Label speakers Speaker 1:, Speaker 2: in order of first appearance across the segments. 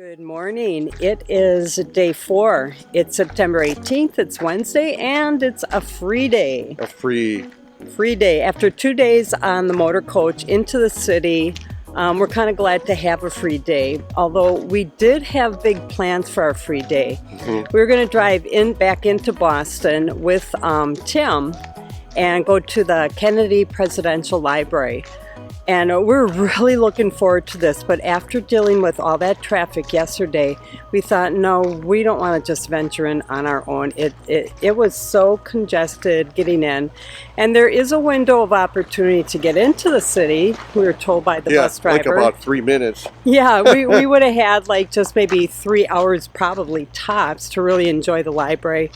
Speaker 1: Good morning. It is day 4. It's September 18th. It's Wednesday, and it's a free day.
Speaker 2: A free
Speaker 1: day. After 2 days on the motor coach into the city, we're kind of glad to have a free day. Although we did have big plans for our free day. We were going to drive back into Boston with Tim and go to the Kennedy Presidential Library. And we're really looking forward to this, but after dealing with all that traffic yesterday, we thought, no, we don't want to just venture in on our own. It was so congested getting in. And there is a window of opportunity to get into the city, we were told by the bus driver.
Speaker 2: Like about 3 minutes.
Speaker 1: Yeah, we would have had like just maybe 3 hours probably tops to really enjoy the library.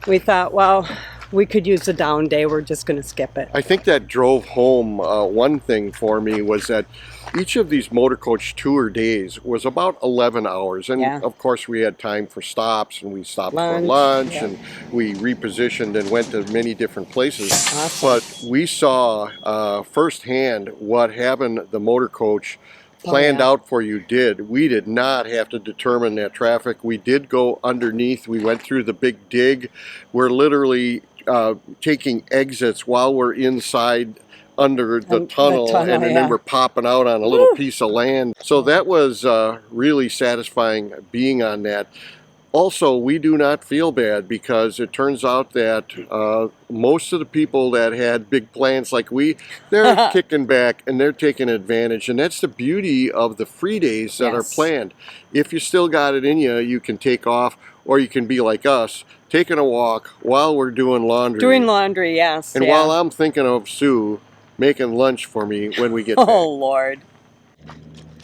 Speaker 1: We thought, well, we could use a down day. We're just going to skip it.
Speaker 2: I think that drove home one thing for me was that each of these motor coach tour days was about 11 hours. And of course we had time for stops, and we stopped for lunch, and we repositioned and went to many different places.
Speaker 1: Awesome.
Speaker 2: But we saw firsthand what having the motor coach planned out for you did. We did not have to determine that traffic. We did go underneath. We went through the big dig. We're literally taking exits while we're inside under the tunnel, and then we're popping out on a little piece of land. So that was really satisfying being on that. Also, we do not feel bad because it turns out that most of the people that had big plans like they're kicking back and they're taking advantage. And that's the beauty of the free days that are planned. If you still got it in you, you can take off, or you can be like us, taking a walk while we're doing laundry.
Speaker 1: Doing laundry, yes.
Speaker 2: And while I'm thinking of Sue making lunch for me when we get back.
Speaker 1: Oh, Lord.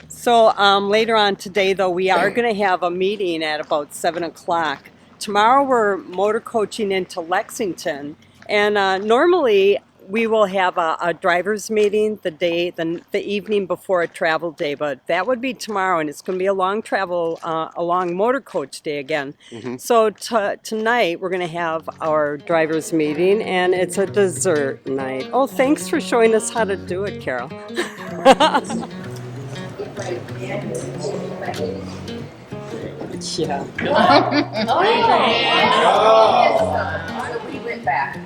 Speaker 1: So later on today, though, we are going to have a meeting at about 7 o'clock. Tomorrow we're motor coaching into Lexington, and normally we will have a driver's meeting the evening before a travel day, but that would be tomorrow, and it's going to be a long motor coach day again. So tonight we're going to have our driver's meeting, and it's a dessert night. Oh, thanks for showing us how to do it, Carol. Yeah.
Speaker 3: We went back.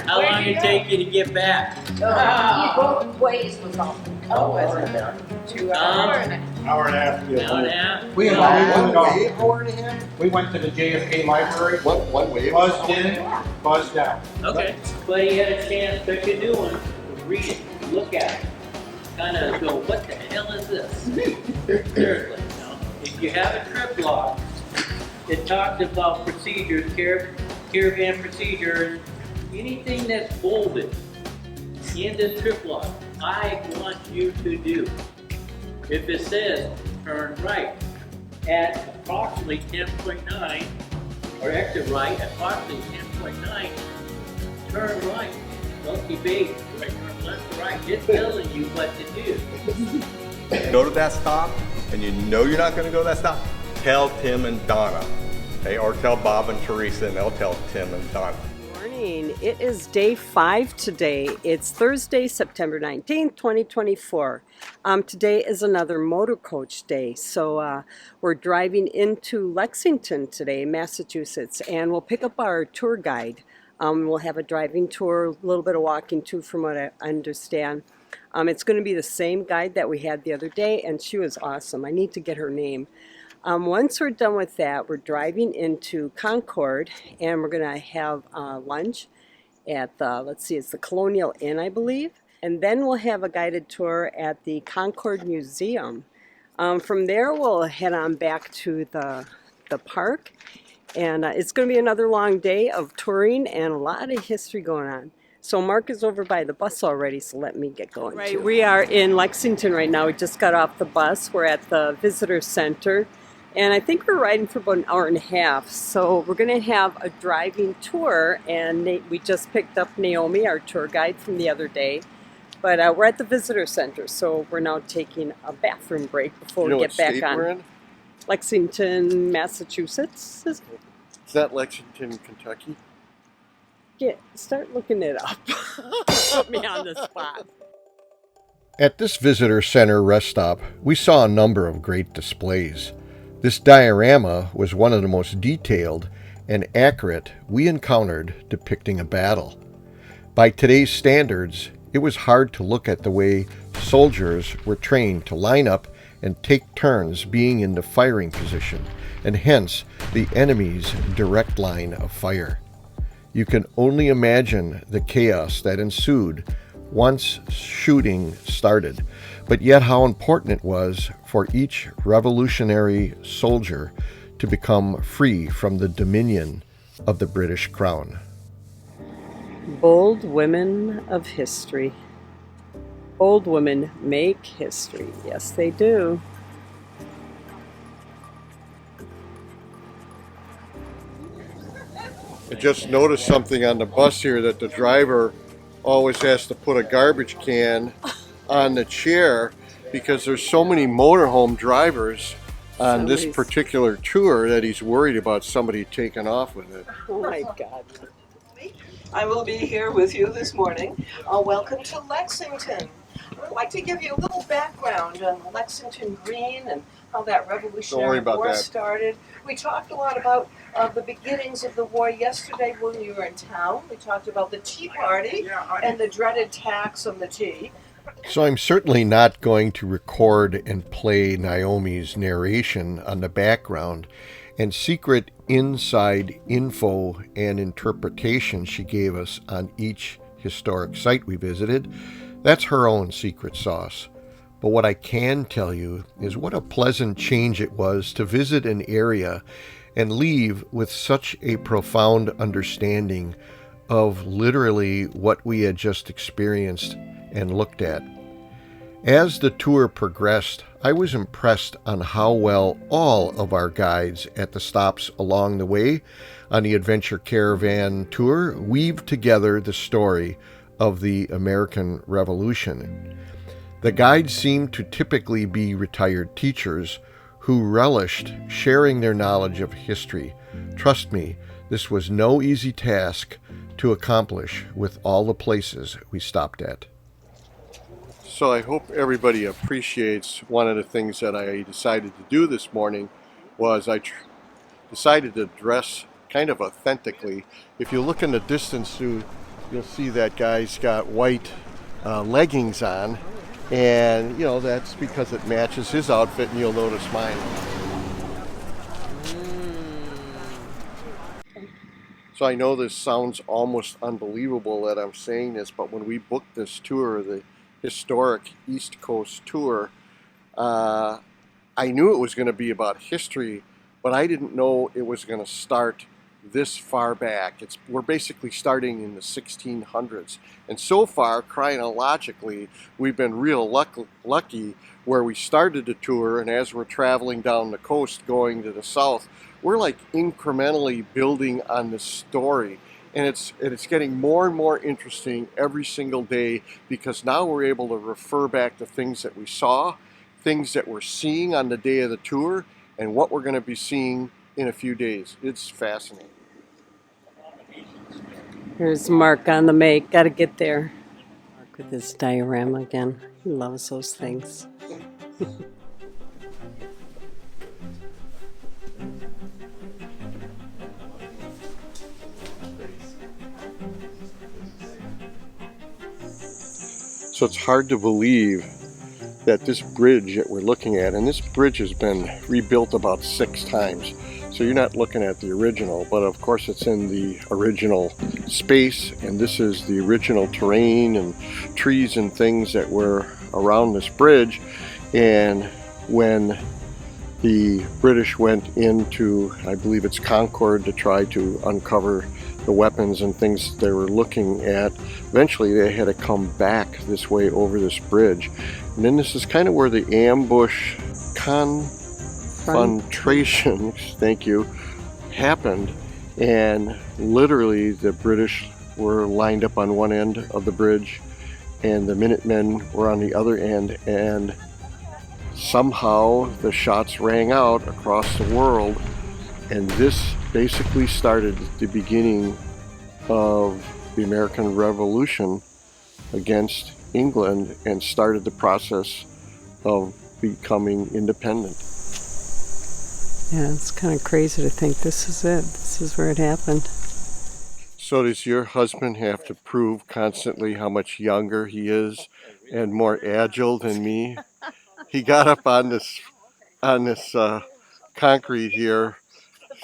Speaker 4: How long did it take you to get back?
Speaker 3: Both ways was all. Oh, was it? 2 hours.
Speaker 5: Hour and a half.
Speaker 4: Hour and a half?
Speaker 5: We
Speaker 2: Hour and a half?
Speaker 5: We went to the JFK library.
Speaker 2: One wave.
Speaker 5: Buzzed in, buzzed out.
Speaker 4: Okay. But you had a chance, pick a new one, read it, look at it. Kind of go, what the hell is this? Seriously, you know? If you have a trip log, it talks about procedures, caravan procedures, anything that's bolded in this trip log, I want you to do. If it says turn right at approximately 10.9, or exit right at approximately 10.9, turn right. Don't debate, right, turn left or right. It's telling you what to do.
Speaker 6: Go to that stop, and you know you're not going to go to that stop, tell Tim and Donna. Okay? Or tell Bob and Teresa, and they'll tell Tim and Donna.
Speaker 1: Morning. It is day 5 today. It's Thursday, September 19th, 2024. Today is another motor coach day. So we're driving into Lexington today, Massachusetts, and we'll pick up our tour guide. We'll have a driving tour, a little bit of walking too, from what I understand. It's going to be the same guide that we had the other day, and she was awesome. I need to get her name. Once we're done with that, we're driving into Concord, and we're going to have lunch at it's the Colonial Inn, I believe. And then we'll have a guided tour at the Concord Museum. From there, we'll head on back to the park. And it's going to be another long day of touring and a lot of history going on. So Mark is over by the bus already, so let me get going. Right, we are in Lexington right now. We just got off the bus. We're at the visitor center. And I think we're riding for about an hour and a half. So we're going to have a driving tour. And we just picked up Naomi, our tour guide from the other day. But we're at the visitor center, so we're now taking a bathroom break before we get back on.
Speaker 2: We're in?
Speaker 1: Lexington, Massachusetts.
Speaker 2: Is that Lexington, Kentucky?
Speaker 1: Start looking it up. Put me on the spot.
Speaker 2: At this visitor center rest stop, we saw a number of great displays. This diorama was one of the most detailed and accurate we encountered depicting a battle. By today's standards, it was hard to look at the way soldiers were trained to line up and take turns being in the firing position, and hence the enemy's direct line of fire. You can only imagine the chaos that ensued once shooting started, but yet how important it was for each revolutionary soldier to become free from the dominion of the British Crown.
Speaker 1: Bold women of history. Bold women make history. Yes, they do.
Speaker 2: I just noticed something on the bus here, that the driver always has to put a garbage can on the chair because there's so many motorhome drivers on this particular tour that he's worried about somebody taking off with it.
Speaker 1: Oh my God.
Speaker 7: I will be here with you this morning. Welcome to Lexington. I'd like to give you a little background on Lexington Green and how that Revolutionary War started. We talked a lot about the beginnings of the war yesterday when we were in town. We talked about the Tea Party and the dreaded tax on the tea.
Speaker 2: So I'm certainly not going to record and play Naomi's narration on the background and secret inside info and interpretation she gave us on each historic site we visited. That's her own secret sauce. But what I can tell you is what a pleasant change it was to visit an area and leave with such a profound understanding of literally what we had just experienced and looked at. As the tour progressed, I was impressed on how well all of our guides at the stops along the way on the Adventure Caravan tour weaved together the story of the American Revolution. The guides seemed to typically be retired teachers who relished sharing their knowledge of history. Trust me, this was no easy task to accomplish with all the places we stopped at. So I hope everybody appreciates one of the things that I decided to do this morning was I decided to dress kind of authentically. If you look in the distance, you'll see that guy's got white leggings on, and that's because it matches his outfit, and you'll notice mine. So I know this sounds almost unbelievable that I'm saying this, but when we booked this tour, the historic East Coast tour, I knew it was going to be about history, but I didn't know it was going to start this far back. We're basically starting in the 1600s, and so far chronologically we've been real lucky where we started the tour, and as we're traveling down the coast going to the south, we're like incrementally building on this story. And it's getting more and more interesting every single day, because now we're able to refer back to things that we saw, things that we're seeing on the day of the tour, and what we're going to be seeing in a few days. It's fascinating.
Speaker 1: Here's Mark on the make. Got to get there. Mark with his diorama again. He loves those things.
Speaker 2: So it's hard to believe that this bridge that we're looking at, and this bridge has been rebuilt about 6 times. So you're not looking at the original, but of course it's in the original space, and this is the original terrain and trees and things that were around this bridge. And when the British went into, I believe it's Concord, to try to uncover the weapons and things they were looking at, eventually they had to come back this way over this bridge. And then this is kind of where the ambush confrontation, thank you, happened. And literally the British were lined up on one end of the bridge and the Minutemen were on the other end, and somehow the shots rang out across the world, and this basically started the beginning of the American Revolution against England and started the process of becoming independent.
Speaker 1: Yeah, it's kind of crazy to think this is it. This is where it happened.
Speaker 2: So does your husband have to prove constantly how much younger he is and more agile than me? He got up on this concrete here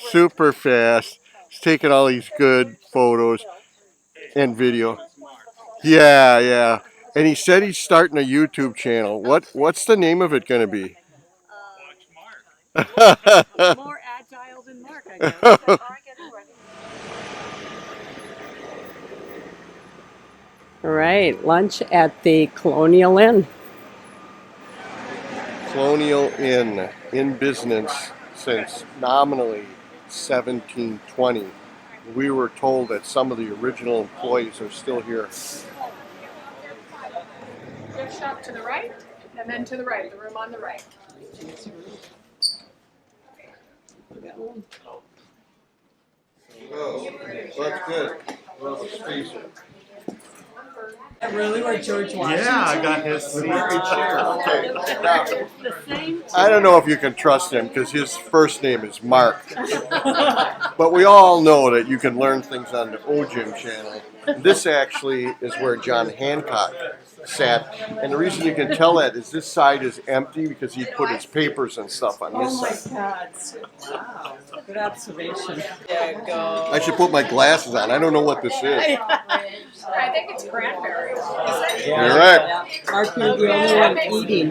Speaker 2: super fast. He's taking all these good photos and video. Yeah. And he said he's starting a YouTube channel. What's the name of it going to be?
Speaker 1: More agile than Mark, I guess. All right, lunch at the Colonial Inn.
Speaker 2: Colonial Inn, in business since nominally 1720. We were told that some of the original employees are still here.
Speaker 3: Gift shop to the right, and then to the right, the room on the right.
Speaker 2: Oh, that's good.
Speaker 1: Really, where George Washington?
Speaker 6: Yeah, I got his chair.
Speaker 2: Okay. Now, I don't know if you can trust him because his first name is Mark. But we all know that you can learn things on the OJIM channel. This actually is where John Hancock sat. And the reason you can tell that is this side is empty because he put his papers and stuff on this side.
Speaker 1: God. Wow. Good observation.
Speaker 2: I should put my glasses on. I don't know what this is.
Speaker 3: I think it's cranberries. Is
Speaker 2: You're right.
Speaker 1: Mark, you're the only one eating.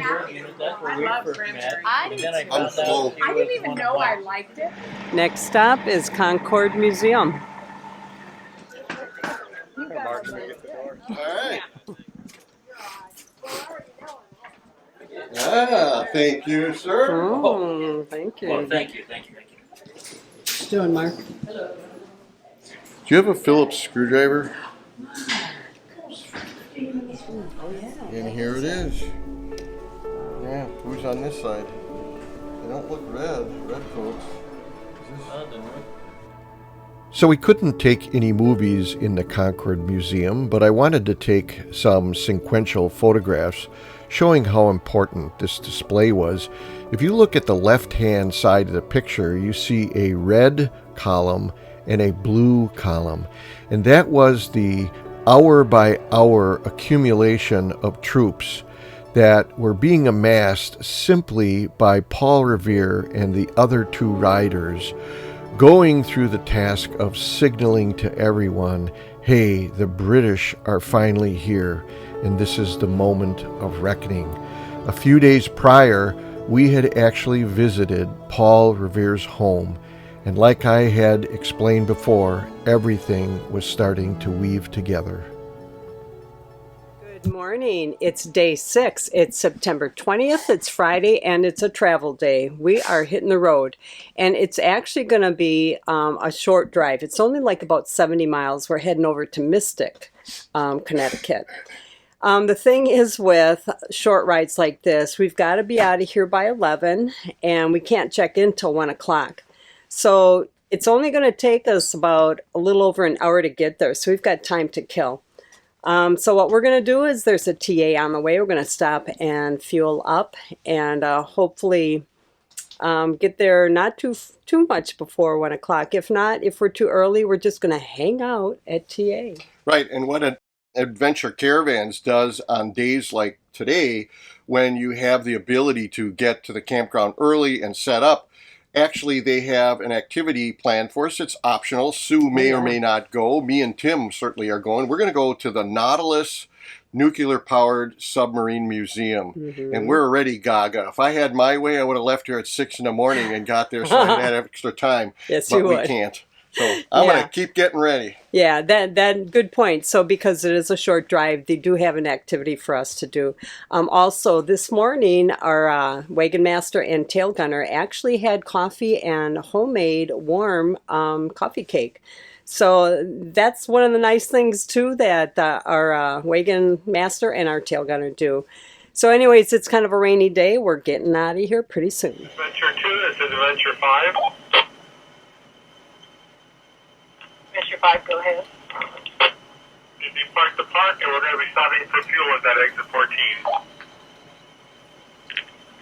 Speaker 4: That's where we
Speaker 3: love
Speaker 4: first
Speaker 3: cranberries.
Speaker 4: met. And then I found out
Speaker 2: slow.
Speaker 4: she
Speaker 3: I
Speaker 4: was
Speaker 3: didn't even
Speaker 4: one
Speaker 3: know
Speaker 4: of
Speaker 3: I
Speaker 4: mine.
Speaker 3: liked it.
Speaker 1: Next stop is Concord Museum.
Speaker 2: All right. Ah, thank you, sir.
Speaker 1: Oh, thank you.
Speaker 4: Well, thank you.
Speaker 1: What you doing, Mark?
Speaker 2: Do you have a Phillips screwdriver? And here it is. Yeah, who's on this side? They don't look red folks. So we couldn't take any movies in the Concord Museum, but I wanted to take some sequential photographs showing how important this display was. If you look at the left-hand side of the picture, you see a red column and a blue column, and that was the hour-by-hour accumulation of troops that were being amassed simply by Paul Revere and the other two riders, going through the task of signaling to everyone, hey, the British are finally here, and this is the moment of reckoning. A few days prior, we had actually visited Paul Revere's home, and like I had explained before, everything was starting to weave together.
Speaker 1: Good morning. It's day 6. It's September 20th. It's Friday, and it's a travel day. We are hitting the road, and it's actually going to be a short drive. It's only like about 70 miles. We're heading over to Mystic, Connecticut. The thing is with short rides like this, we've got to be out of here by 11, and we can't check in till 1 o'clock. So it's only going to take us about a little over an hour to get there, so we've got time to kill. So what we're going to do is there's a TA on the way. We're going to stop and fuel up and hopefully get there not too much before 1 o'clock. If not, if we're too early, we're just going to hang out at TA.
Speaker 2: Right, and what Adventure Caravans does on days like today, when you have the ability to get to the campground early and set up, actually they have an activity planned for us. It's optional. Sue may or may not go. Me and Tim certainly are going. We're going to go to the Nautilus Nuclear-Powered Submarine Museum, and we're already gaga. If I had my way, I would have left here at 6 in the morning and got there so I had extra time.
Speaker 1: Yes,
Speaker 2: but
Speaker 1: you
Speaker 2: we
Speaker 1: would.
Speaker 2: can't. So I'm going to keep getting ready.
Speaker 1: Yeah, that good point. So because it is a short drive, they do have an activity for us to do. Also, this morning, our wagon master and Tailgunner actually had coffee and homemade warm coffee cake. So that's one of the nice things, too, that our wagon master and our Tailgunner do. So anyways, it's kind of a rainy day. We're getting out of here pretty soon.
Speaker 5: Adventure 2, this is Adventure 5.
Speaker 3: Adventure 5, go ahead.
Speaker 5: You park the park, and we're going to be stopping for fuel at that exit 14.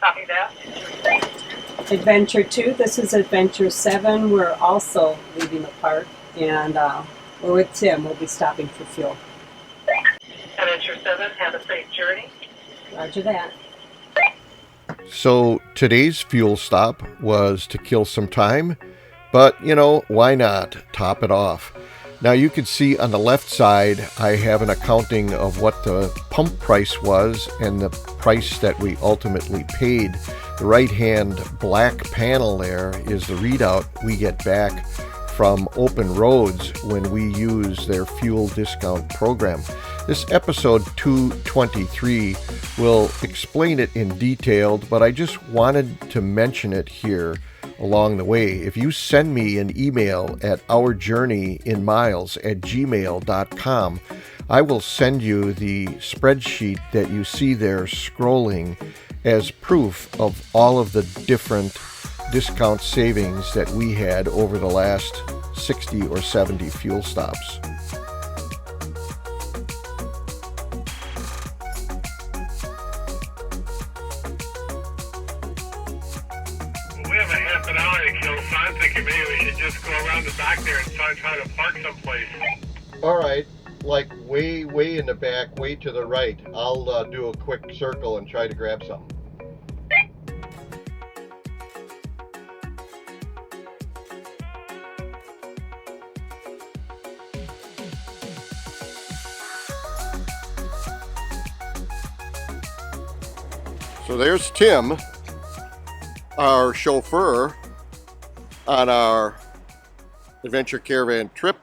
Speaker 3: Copy that.
Speaker 1: Adventure 2, this is Adventure 7. We're also leaving the park, and we're with Tim. We'll be stopping for fuel.
Speaker 3: Adventure 7, have a safe journey.
Speaker 1: Roger that.
Speaker 2: So today's fuel stop was to kill some time, but you know, why not top it off? Now you can see on the left side, I have an accounting of what the pump price was and the price that we ultimately paid. The right-hand black panel there is the readout we get back from Open Roads when we use their fuel discount program. This episode 223 will explain it in detail, but I just wanted to mention it here along the way. If you send me an email at ourjourneyinmiles@gmail.com, I will send you the spreadsheet that you see there scrolling as proof of all of the different discount savings that we had over the last 60 or 70 fuel stops.
Speaker 5: We have a half an hour to kill, so I'm thinking maybe we should just go around the back there and try to park someplace.
Speaker 2: All right, like way in the back, way to the right. I'll do a quick circle and try to grab something. So there's Tim, our chauffeur on our Adventure Caravan trip.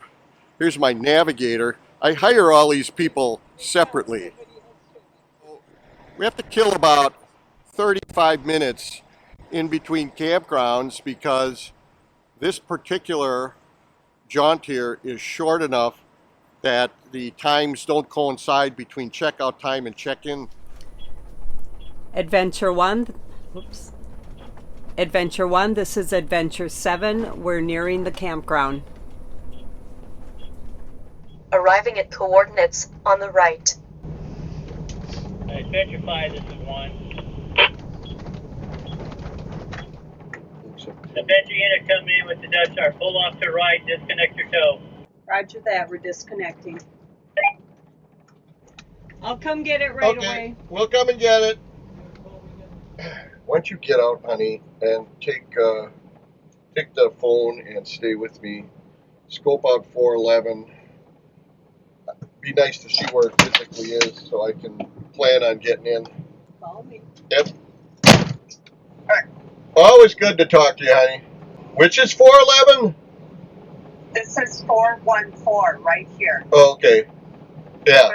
Speaker 2: Here's my navigator. I hire all these people separately. We have to kill about 35 minutes in between campgrounds because this particular jaunt here is short enough that the times don't coincide between checkout time and check-in.
Speaker 1: Adventure 1, whoops. Adventure 1, this is Adventure 7. We're nearing the campground.
Speaker 8: Arriving at coordinates on the right.
Speaker 4: Adventure 5, this is 1. Adventure unit coming in with the Dutch Star. Pull off to right, disconnect your tow.
Speaker 1: Roger that, we're disconnecting. I'll come get it right away.
Speaker 2: We'll come and get it. Once you get out, honey, and take the phone and stay with me, scope out 411. Be nice to see where it physically is so I can plan on getting in.
Speaker 1: Call me.
Speaker 2: Yep. Alright. Always good to talk to you, honey. Which is 411?
Speaker 3: This is 414 right here.
Speaker 2: Oh, okay. Yeah.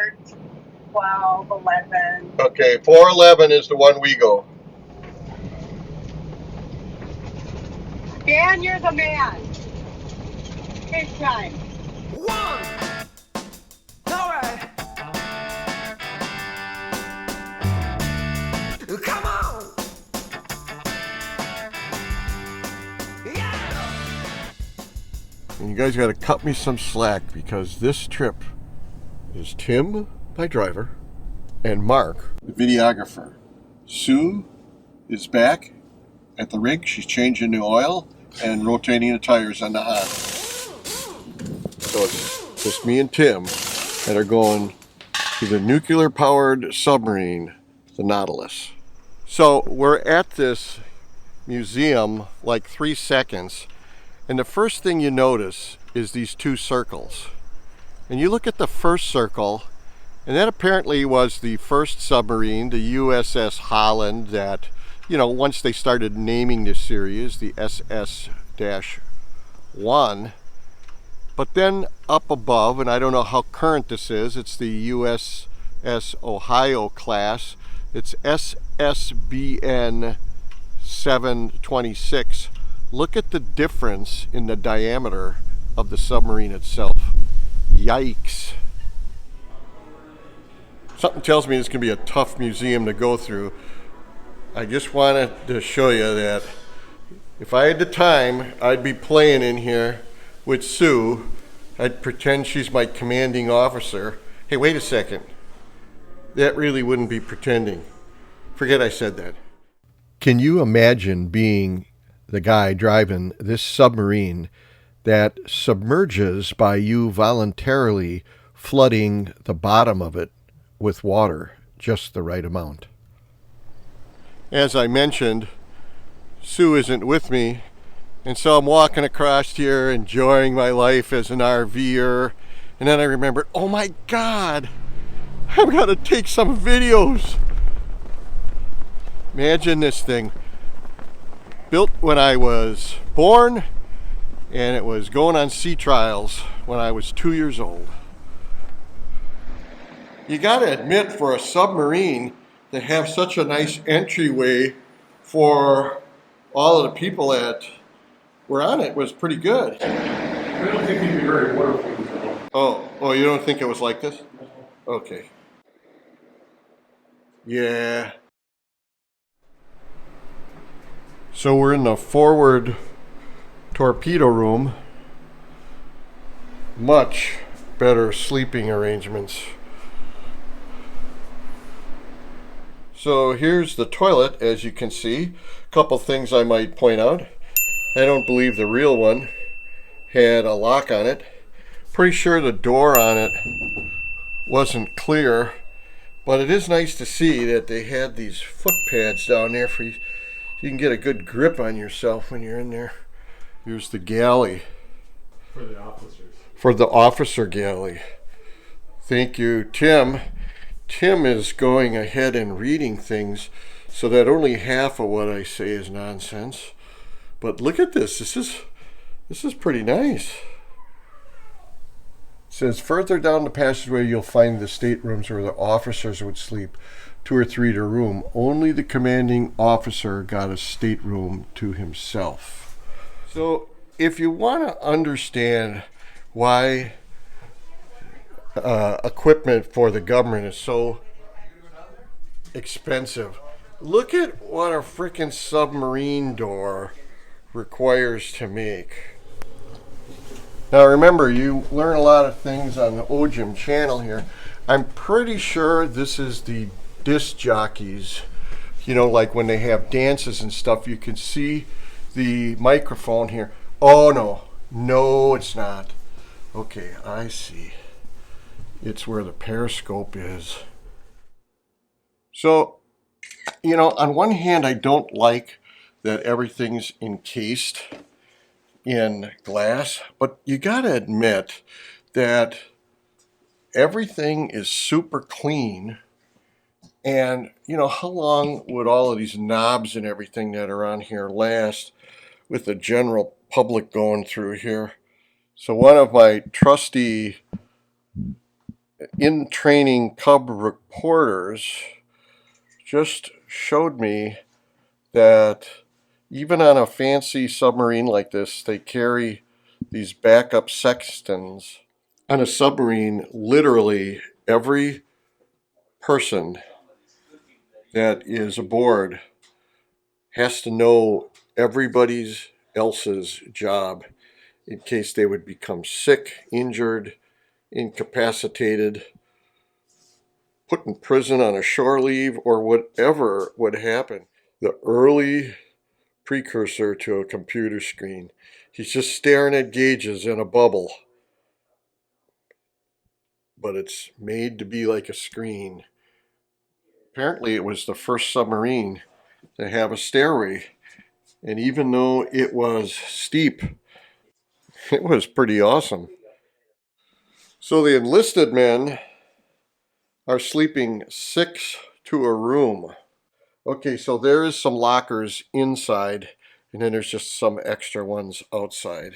Speaker 3: 12, 11.
Speaker 2: Okay, 411 is the one we go.
Speaker 3: Dan, you're the man. Big time.
Speaker 9: One. All right. Come on. Yeah.
Speaker 2: And you guys got to cut me some slack because this trip is Tim, my driver, and Mark, the videographer. Sue is back at the rig. She's changing the oil and rotating the tires on the Honda. So it's just me and Tim that are going to the nuclear-powered submarine, the Nautilus. So we're at this museum like 3 seconds, and the first thing you notice is these two circles. And you look at the first circle, and that apparently was the first submarine, the USS Holland, that, you know, once they started naming this series, the SS-1. But then up above, and I don't know how current this is, it's the USS Ohio class. It's SSBN 726. Look at the difference in the diameter of the submarine itself. Yikes. Something tells me it's going to be a tough museum to go through. I just wanted to show you that if I had the time, I'd be playing in here with Sue. I'd pretend she's my commanding officer, Hey, wait a second. That really wouldn't be pretending. Forget I said that. Can you imagine being the guy driving this submarine that submerges by you voluntarily flooding the bottom of it with water, just the right amount? As I mentioned, Sue isn't with me, and so I'm walking across here enjoying my life as an RVer, and then I remembered, oh my God, I've got to take some videos. Imagine this thing. Built when I was born, and it was going on sea trials when I was 2 years old. You gotta admit, for a submarine to have such a nice entryway for all of the people that were on it was pretty good.
Speaker 5: I don't think you'd be very waterproof.
Speaker 2: Oh, you don't think it was like this? Okay. Yeah. So we're in the forward torpedo room. Much better sleeping arrangements. So here's the toilet, as you can see. A couple things I might point out. I don't believe the real one had a lock on it. Pretty sure the door on it wasn't clear, but it is nice to see that they had these foot pads down there for you. You can get a good grip on yourself when you're in there. Here's the galley.
Speaker 5: For the officers.
Speaker 2: For the officer galley. Thank you, Tim. Tim is going ahead and reading things so that only half of what I say is nonsense. But look at this. This is pretty nice. It says further down the passageway you'll find the staterooms where the officers would sleep. 2 or 3 to a room. Only the commanding officer got a stateroom to himself. So if you want to understand why equipment for the government is so expensive, look at what a freaking submarine door requires to make. Now remember, you learn a lot of things on the OGIM channel here. I'm pretty sure this is the disc jockeys, you know, like when they have dances and stuff, you can see the microphone here. Oh no, it's not. Okay, I see. It's where the periscope is. So, you know, on one hand, I don't like that everything's encased in glass, but you gotta admit that everything is super clean. And, you know, how long would all of these knobs and everything that are on here last with the general public going through here? So one of my trusty in-training cub reporters just showed me that even on a fancy submarine like this, they carry these backup sextants. On a submarine, literally every person that is aboard has to know everybody's else's job in case they would become sick, injured, incapacitated, put in prison on a shore leave, or whatever would happen. The early precursor to a computer screen. He's just staring at gauges in a bubble, but it's made to be like a screen. Apparently it was the first submarine to have a stairway, and even though it was steep, it was pretty awesome. So the enlisted men are sleeping 6 to a room. Okay, so there is some lockers inside, and then there's just some extra ones outside.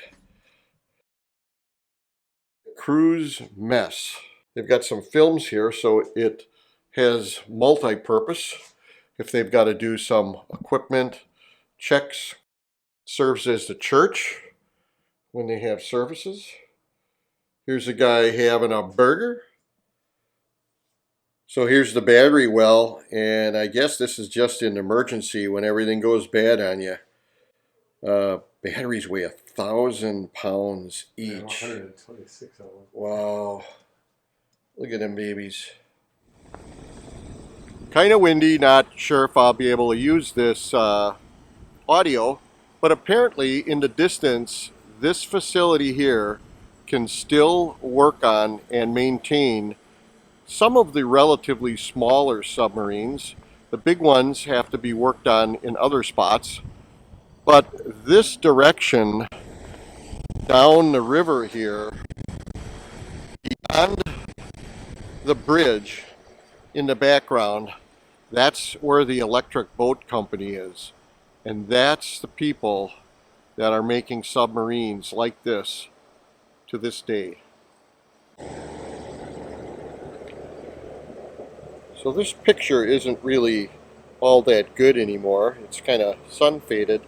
Speaker 2: Crew's mess. They've got some films here, so it has multi-purpose. If they've got to do some equipment checks, serves as the church when they have services. Here's a guy having a burger. So here's the battery well, and I guess this is just an emergency when everything goes bad on you. Batteries weigh 1,000 pounds each.
Speaker 5: 126 of them.
Speaker 2: Wow. Look at them babies. Kind of windy, not sure if I'll be able to use this audio, but apparently in the distance, this facility here can still work on and maintain some of the relatively smaller submarines. The big ones have to be worked on in other spots, but this direction down the river here, beyond the bridge in the background, that's where the electric boat company is. And that's the people that are making submarines like this to this day. So this picture isn't really all that good anymore. It's kind of sun faded,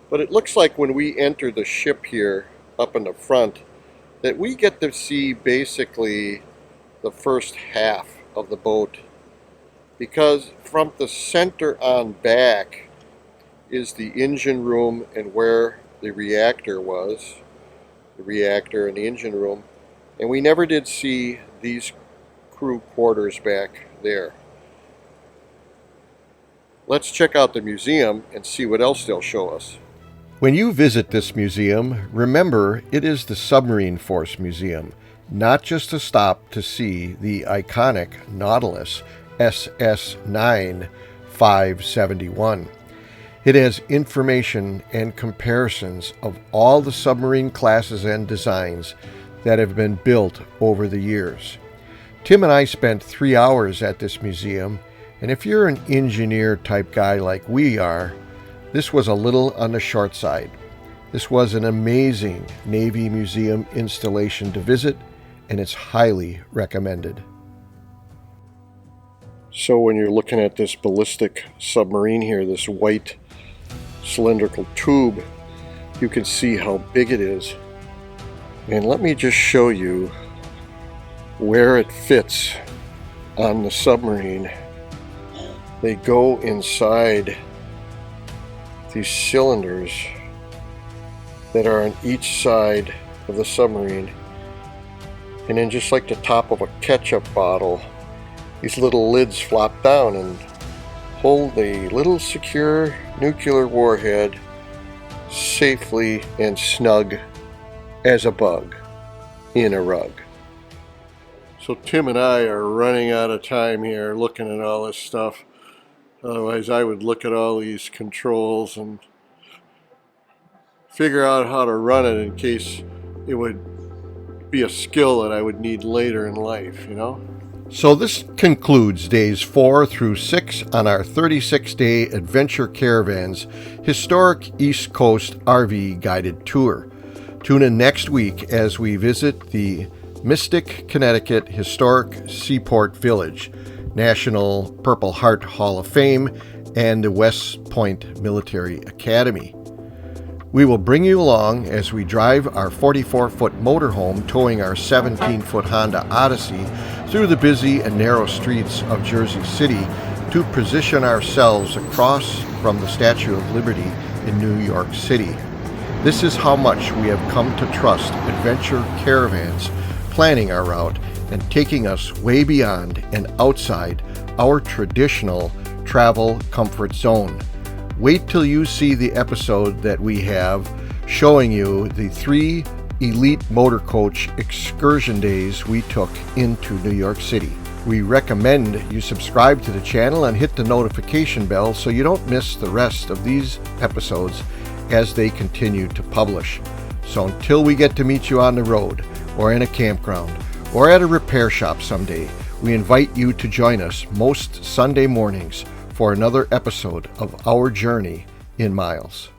Speaker 2: but it looks like when we enter the ship here up in the front that we get to see basically the first half of the boat, because from the center on back is the engine room and where the reactor was, the reactor and the engine room, and we never did see these crew quarters back there. Let's check out the museum and see what else they'll show us. When you visit this museum, remember it is the Submarine Force Museum, not just a stop to see the iconic Nautilus SS9 571. It has information and comparisons of all the submarine classes and designs that have been built over the years. Tim and I spent 3 hours at this museum, and if you're an engineer type guy like we are, this was a little on the short side. This was an amazing Navy museum installation to visit, and it's highly recommended. So when you're looking at this ballistic submarine here, this white cylindrical tube, you can see how big it is. And let me just show you where it fits on the submarine. They go inside these cylinders that are on each side of the submarine. And then just like the top of a ketchup bottle, these little lids flop down and hold a little secure nuclear warhead safely and snug as a bug in a rug. So Tim and I are running out of time here looking at all this stuff. Otherwise I would look at all these controls and figure out how to run it in case it would be a skill that I would need later in life, you know? So this concludes days 4 through 6 on our 36-day Adventure Caravans Historic East Coast RV guided tour. Tune in next week as we visit the Mystic, Connecticut Historic Seaport Village, National Purple Heart Hall of Fame, and the West Point Military Academy. We will bring you along as we drive our 44-foot motorhome towing our 17-foot Honda Odyssey through the busy and narrow streets of Jersey City to position ourselves across from the Statue of Liberty in New York City. This is how much we have come to trust Adventure Caravans, planning our route and taking us way beyond and outside our traditional travel comfort zone. Wait till you see the episode that we have showing you the 3 elite motor coach excursion days we took into New York City. We recommend you subscribe to the channel and hit the notification bell so you don't miss the rest of these episodes as they continue to publish. So until we get to meet you on the road or in a campground or at a repair shop someday, we invite you to join us most Sunday mornings for another episode of Our Journey in Myles.